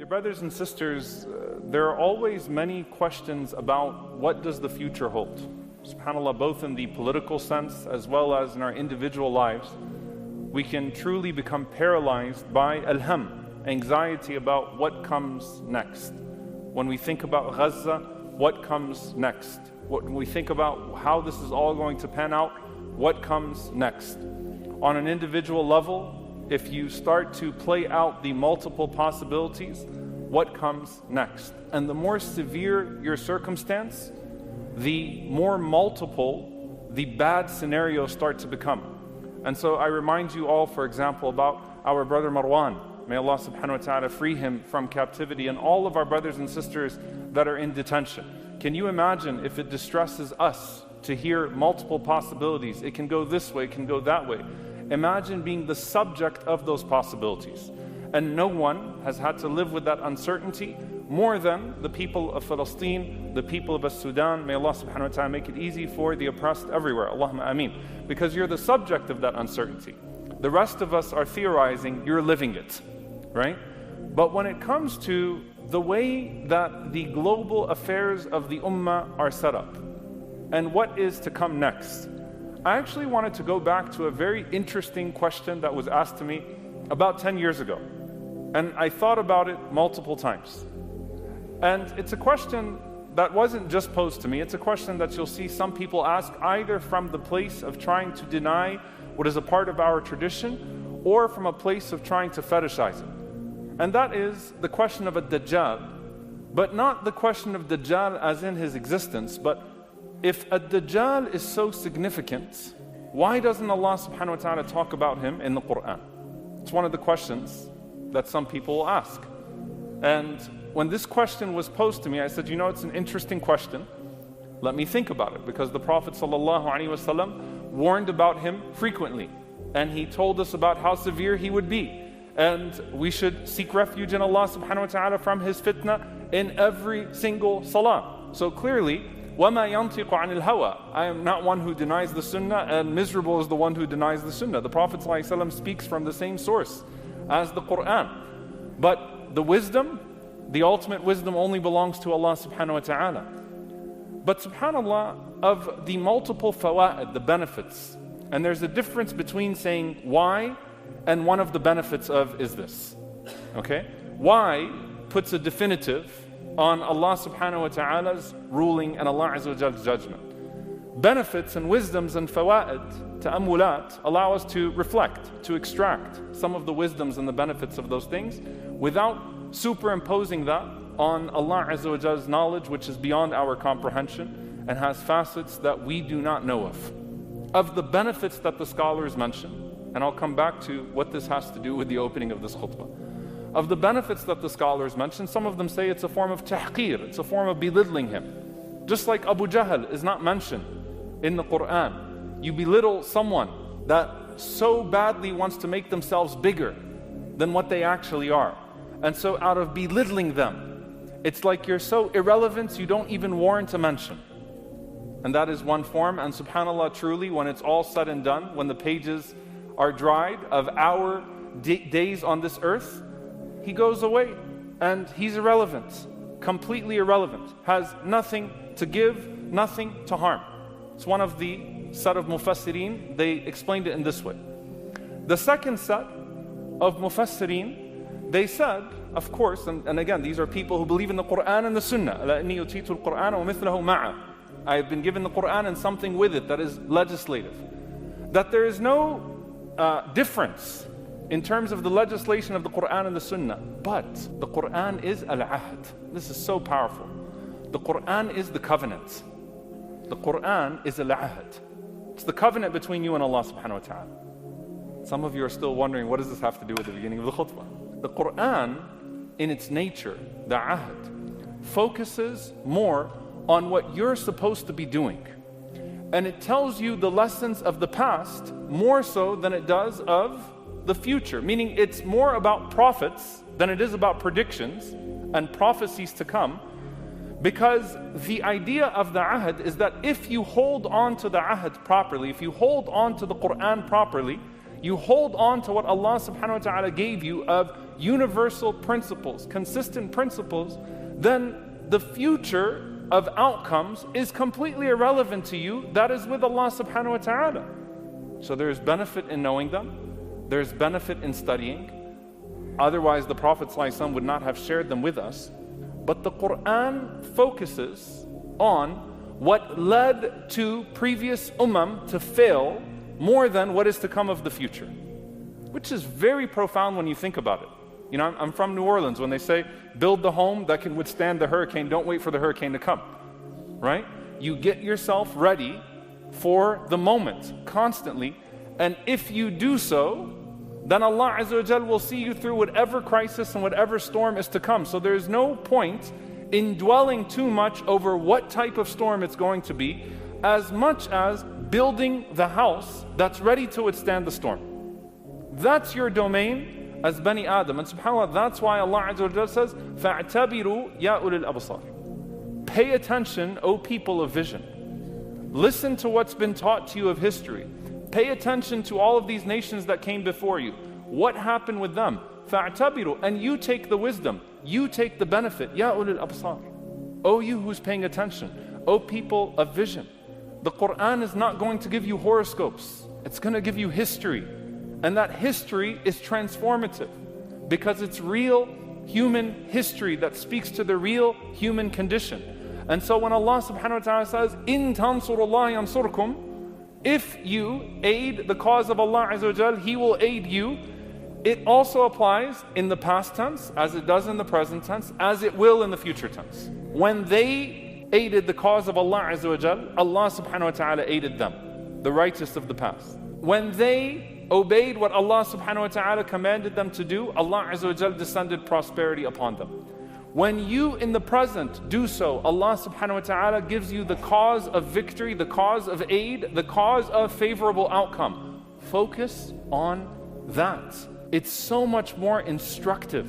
Dear brothers and sisters, there are always many questions about what does the future hold. SubhanAllah, both in the political sense as well as in our individual lives, we can truly become paralyzed by al-ham, anxiety about what comes next. When we think about Gaza, what comes next? When we think about how this is all going to pan out, what comes next? On an individual level, if you start to play out the multiple possibilities, what comes next? And the more severe your circumstance, the more multiple the bad scenarios start to become. And so I remind you all, for example, about our brother Marwan. May Allah subhanahu wa ta'ala free him from captivity, and all of our brothers and sisters that are in detention. Can you imagine if it distresses us to hear multiple possibilities? It can go this way, it can go that way. Imagine being the subject of those possibilities. And no one has had to live with that uncertainty more than the people of Palestine, the people of Sudan. May Allah subhanahu wa ta'ala make it easy for the oppressed everywhere. Allahumma ameen. Because you're the subject of that uncertainty. The rest of us are theorizing, you're living it, right? But when it comes to the way that the global affairs of the ummah are set up and what is to come next, I actually wanted to go back to a very interesting question that was asked to me about 10 years ago. And I thought about it multiple times. And it's a question that wasn't just posed to me, it's a question that you'll see some people ask either from the place of trying to deny what is a part of our tradition or from a place of trying to fetishize it. And that is the question of ad-Dajjal, but not the question of Dajjal as in his existence, but if ad-Dajjal is so significant, why doesn't Allah subhanahu wa ta'ala talk about him in the Quran? It's one of the questions that some people will ask. And when this question was posed to me, I said, you know, it's an interesting question. Let me think about it, because the Prophet ﷺ warned about him frequently. And he told us about how severe he would be. And we should seek refuge in Allah subhanahu wa ta'ala from his fitna in every single salah. So clearly, وَمَا يَنْطِقُ عَنِ الْهَوَىٰ, I am not one who denies the sunnah, and miserable is the one who denies the sunnah. The Prophet ﷺ speaks from the same source as the Quran. But the wisdom, the ultimate wisdom only belongs to Allah subhanahu wa ta'ala. But subhanAllah, of the multiple fawa'id, the benefits, and there's a difference between saying why and one of the benefits of is this. Okay? Why puts a definitive on Allah subhanahu wa ta'ala's ruling and Allah azza wa jall's judgment. Benefits and wisdoms and fawa'id, ta'ammulat, allow us to reflect, to extract some of the wisdoms and the benefits of those things without superimposing that on Allah azza wa jall's knowledge, which is beyond our comprehension and has facets that we do not know of. Of the benefits that the scholars mention, and I'll come back to what this has to do with the opening of this khutbah. Of the benefits that the scholars mention, some of them say it's a form of tahqir, it's a form of belittling him. Just like Abu Jahl is not mentioned in the Quran. You belittle someone that so badly wants to make themselves bigger than what they actually are. And so out of belittling them, it's like you're so irrelevant you don't even warrant a mention. And that is one form. And subhanAllah, truly, when it's all said and done, when the pages are dried of our days on this earth, he goes away and he's irrelevant, completely irrelevant, has nothing to give, nothing to harm. It's one of the set of mufassirin, they explained it in this way. The second set of mufassirin, they said, of course, and again, these are people who believe in the Quran and the Sunnah. I have been given the Quran and something with it that is legislative. That there is no difference in terms of the legislation of the Quran and the Sunnah. But the Quran is al-ahd. This is so powerful. The Quran is the covenant. The Quran is al-ahd. It's the covenant between you and Allah subhanahu wa ta'ala. Some of you are still wondering, what does this have to do with the beginning of the khutbah? The Quran, in its nature, the ahd, focuses more on what you're supposed to be doing. And it tells you the lessons of the past more so than it does of the future. Meaning it's more about prophets than it is about predictions and prophecies to come. Because the idea of the ahd is that if you hold on to the ahd properly, if you hold on to the Quran properly, you hold on to what Allah subhanahu wa ta'ala gave you of universal principles, consistent principles, then the future of outcomes is completely irrelevant to you. That is with Allah subhanahu wa ta'ala. So there's benefit in knowing them. There's benefit in studying. Otherwise, the Prophet ﷺ would not have shared them with us. But the Quran focuses on what led to previous to fail more than what is to come of the future, which is very profound when you think about it. You know, I'm from New Orleans. When they say, build the home that can withstand the hurricane, don't wait for the hurricane to come, right? You get yourself ready for the moment constantly. And if you do so, then Allah Azza wa Jal will see you through whatever crisis and whatever storm is to come. So there's no point in dwelling too much over what type of storm it's going to be, as much as building the house that's ready to withstand the storm. That's your domain as Bani Adam. And subhanAllah, that's why Allah Azza wa Jal says, فَاعْتَبِرُوا يَا أُولِي الْأَبْصَارِ. Pay attention, O people of vision. Listen to what's been taught to you of history. Pay attention to all of these nations that came before you. What happened with them? فَاعْتَبِرُوا. And you take the wisdom. You take the benefit. يَا أُولِي الْأَبْصَارِ. O you who's paying attention. O people of vision. The Quran is not going to give you horoscopes. It's going to give you history. And that history is transformative because it's real human history that speaks to the real human condition. And so when Allah subhanahu wa ta'ala says, إِن تَنْصُرُ اللَّهِ يَنْصُرْكُمْ, if you aid the cause of Allah Azza wa Jal, He will aid you. It also applies in the past tense, as it does in the present tense, as it will in the future tense. When they aided the cause of Allah Azza wa Jal, Allah subhanahu wa ta'ala aided them, the righteous of the past. When they obeyed what Allah subhanahu wa ta'ala commanded them to do, Allah Azza wa Jal descended prosperity upon them. When you in the present do so, Allah subhanahu wa ta'ala gives you the cause of victory, the cause of aid, the cause of favorable outcome. Focus on that. It's so much more instructive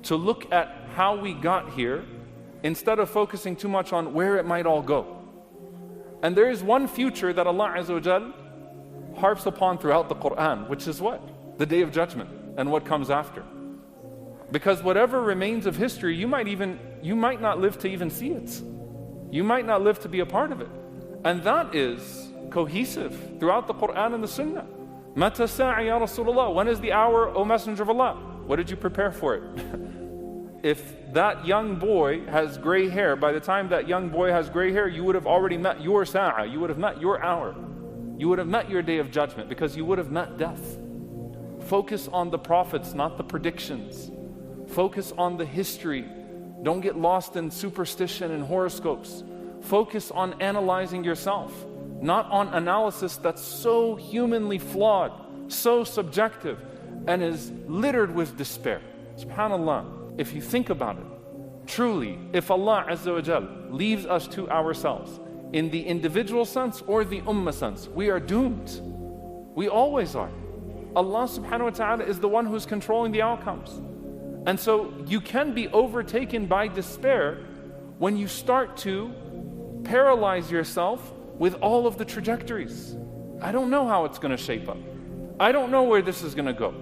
to look at how we got here instead of focusing too much on where it might all go. And there is one future that Allah Azza wa Jal harps upon throughout the Quran, which is what? The Day of Judgment and what comes after. Because whatever remains of history, you might not live to even see it. You might not live to be a part of it. And that is cohesive throughout the Quran and the Sunnah. Mata sa'a ya Rasulullah. When is the hour, O Messenger of Allah? What did you prepare for it? If that young boy has gray hair, by the time that young boy has gray hair, you would have already met your sa'a. You would have met your hour. You would have met your day of judgment because you would have met death. Focus on the prophets, not the predictions. Focus on the history. Don't get lost in superstition and horoscopes. Focus on analyzing yourself, not on analysis that's so humanly flawed, so subjective, and is littered with despair. SubhanAllah, if you think about it, truly, if Allah Azza wa Jal leaves us to ourselves, in the individual sense or the ummah sense, we are doomed. We always are. Allah subhanahu wa ta'ala is the one who's controlling the outcomes. And so you can be overtaken by despair when you start to paralyze yourself with all of the trajectories. I don't know how it's going to shape up. I don't know where this is going to go.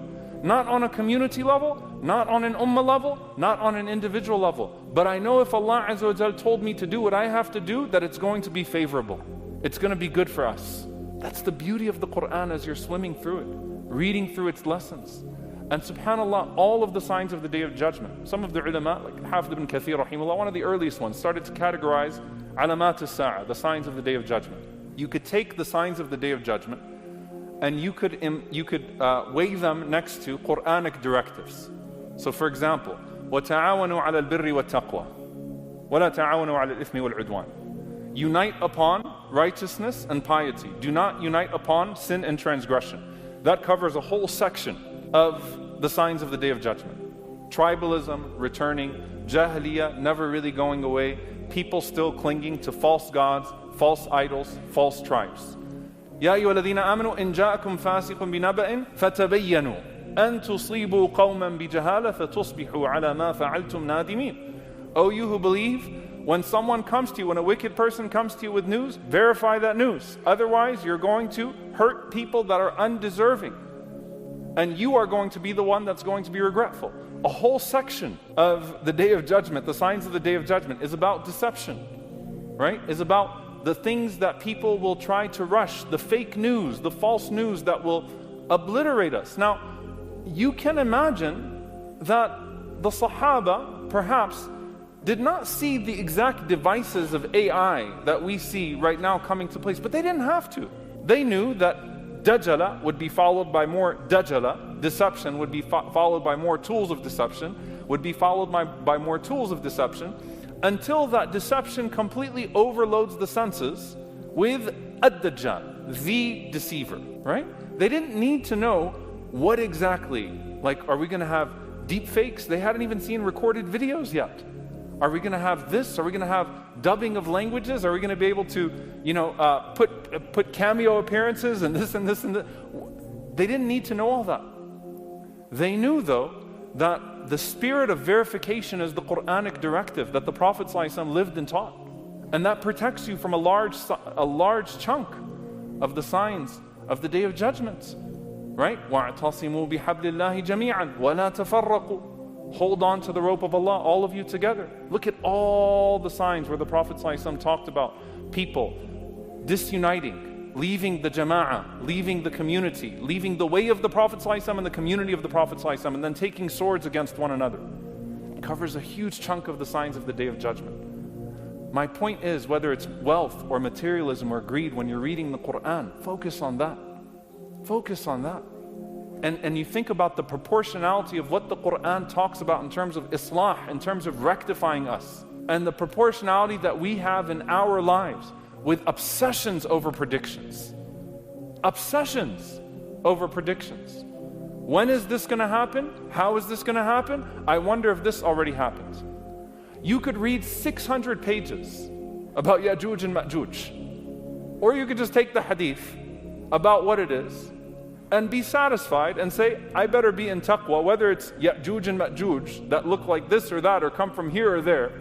Not on a community level, not on an ummah level, not on an individual level. But I know if Allah Azza wa Jal told me to do what I have to do, that it's going to be favorable. It's going to be good for us. That's the beauty of the Quran as you're swimming through it, reading through its lessons. And subhanAllah, all of the signs of the Day of Judgment. Some of the ulama, like Hafid ibn Kathir rahimahullah, one of the earliest ones, started to categorize alamat as-sa'a, the signs of the Day of Judgment. You could take the signs of the Day of Judgment and you could weigh them next to Quranic directives. So for example, وَتَعَاوَنُوا عَلَى الْبِرِّ وَالتَّقْوَى وَلَا تَعَاوَنُوا عَلَى الْإِثْمِ وَالْعُدْوَانِ. Unite upon righteousness and piety. Do not unite upon sin and transgression. That covers a whole section of the signs of the Day of Judgment. Tribalism returning, Jahiliyyah never really going away, people still clinging to false gods, false idols, false tribes. يا أيها الذين آمنوا إن جاءكم فاسق بنبأ فتبينوا أن تصيبوا قوما بجهالة فتصبحوا على ما فعلتم نادمين. O you who believe, when someone comes to you, when a wicked person comes to you with news, verify that news. Otherwise, you're going to hurt people that are undeserving. and you are going to be the one that's going to be regretful. A whole section of the Day of Judgment, the signs of the Day of Judgment, is about deception, right? Is about the things that people will try to rush, the fake news, the false news that will obliterate us. Now, you can imagine that the Sahaba perhaps did not see the exact devices of AI that we see right now coming to place, but they didn't have to. They knew that Dajjala would be followed by more Dajjala, deception would be followed by more tools of deception, would be followed by more tools of deception, until that deception completely overloads the senses with ad-Dajjal, the deceiver, right? They didn't need to know what exactly, like, are we going to have deep fakes? They hadn't even seen recorded videos yet. Are we going to have this? Are we going to have dubbing of languages? Are we going to be able to, put cameo appearances and this and this and that? They didn't need to know all that. They knew, though, that the spirit of verification is the Quranic directive that the Prophet ﷺ lived and taught. And that protects you from a large chunk of the signs of the Day of Judgment. Right? وَاعْتَصِمُوا بِحَبْلِ اللَّهِ جَمِيعًا وَلَا تَفَرَّقُوا. Hold on to the rope of Allah, all of you together. Look at all the signs where the Prophet ﷺ talked about people disuniting, leaving the jama'ah, leaving the community, leaving the way of the Prophet ﷺ and the community of the Prophet ﷺ, and then taking swords against one another. It covers a huge chunk of the signs of the Day of Judgment. My point is, whether it's wealth or materialism or greed, when you're reading the Quran, focus on that. Focus on that. And you think about the proportionality of what the Quran talks about in terms of islah, in terms of rectifying us, and the proportionality that we have in our lives with obsessions over predictions. Obsessions over predictions. When is this going to happen? How is this going to happen? I wonder if this already happened. You could read 600 pages about Ya'juj and Ma'juj. Or you could just take the hadith about what it is and be satisfied and say, I better be in taqwa, whether it's Ya'juj and Ma'juj that look like this or that or come from here or there,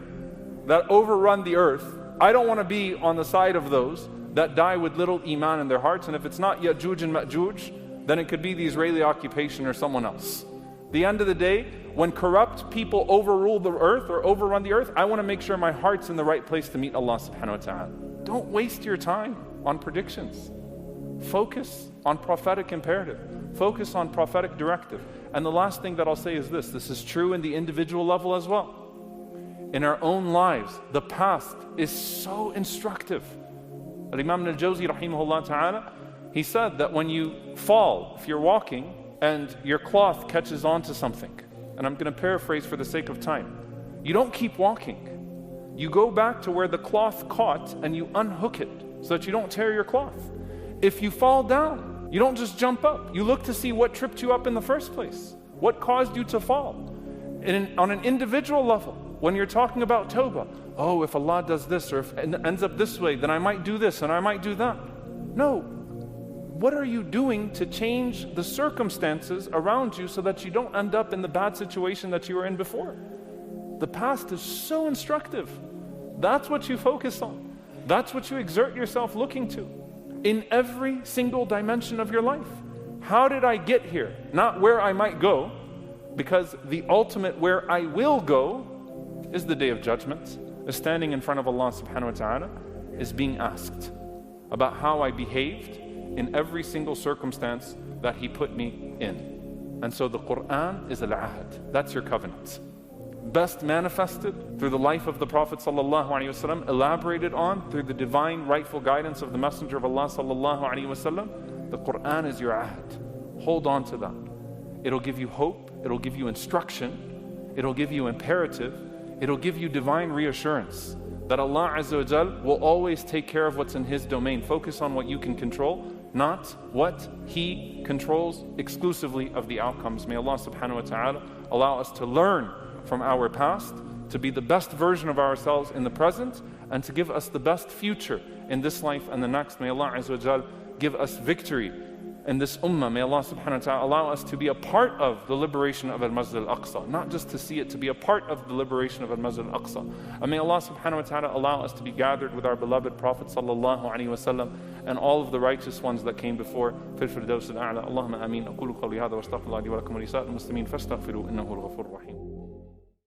that overrun the earth. I don't want to be on the side of those that die with little iman in their hearts. And if it's not Ya'juj and Ma'juj, then it could be the Israeli occupation or someone else. The end of the day, when corrupt people overrule the earth or overrun the earth, I want to make sure my heart's in the right place to meet Allah subhanahu wa ta'ala. Don't waste your time on predictions. Focus on prophetic imperative. Focus on prophetic directive. And the last thing that I'll say is this. This is true in the individual level as well. In our own lives, the past is so instructive. Imam al-Jawzi rahimahullah ta'ala, he said that when you fall, if you're walking and your cloth catches onto something, and I'm going to paraphrase for the sake of time, you don't keep walking. You go back to where the cloth caught and you unhook it so that you don't tear your cloth. If you fall down, you don't just jump up. You look to see what tripped you up in the first place. What caused you to fall? On an individual level, when you're talking about tawbah, oh, if Allah does this or if it ends up this way, then I might do this and I might do that. No. What are you doing to change the circumstances around you so that you don't end up in the bad situation that you were in before? The past is so instructive. That's what you focus on. That's what you exert yourself looking to. In every single dimension of your life. How did I get here? Not where I might go, because the ultimate where I will go is the Day of Judgment, is standing in front of Allah subhanahu wa ta'ala, is being asked about how I behaved in every single circumstance that He put me in. And so the Quran is al-ahd. That's your covenant. Best manifested through the life of the Prophet sallallahu alaihi wasallam, elaborated on through the divine rightful guidance of the Messenger of Allah sallallahu alaihi wasallam. The Quran is your ahd. Hold on to that. It'll give you hope. It'll give you instruction. It'll give you imperative. It'll give you divine reassurance that Allah Azza wa Jal will always take care of what's in His domain. Focus on what you can control, not what He controls exclusively of the outcomes. May Allah subhanahu wa ta'ala allow us to learn from our past, to be the best version of ourselves in the present, and to give us the best future in this life and the next. May Allah Azza wa Jal give us victory in this ummah. May Allah subhanahu wa ta'ala allow us to be a part of the liberation of Al-Masih al-Aqsa, not just to see it, to be a part of the liberation of Al-Masih al-Aqsa. And may Allah subhanahu wa ta'ala allow us to be gathered with our beloved Prophet sallallahu alaihi wasallam and all of the righteous ones that came before. في الفردوس الأعلى. اللهم آمين. أقول قولي هذا واستغفر الله لي ولكم ولسائر المسلمين فاستغفروا إنه الغفور الرحيم.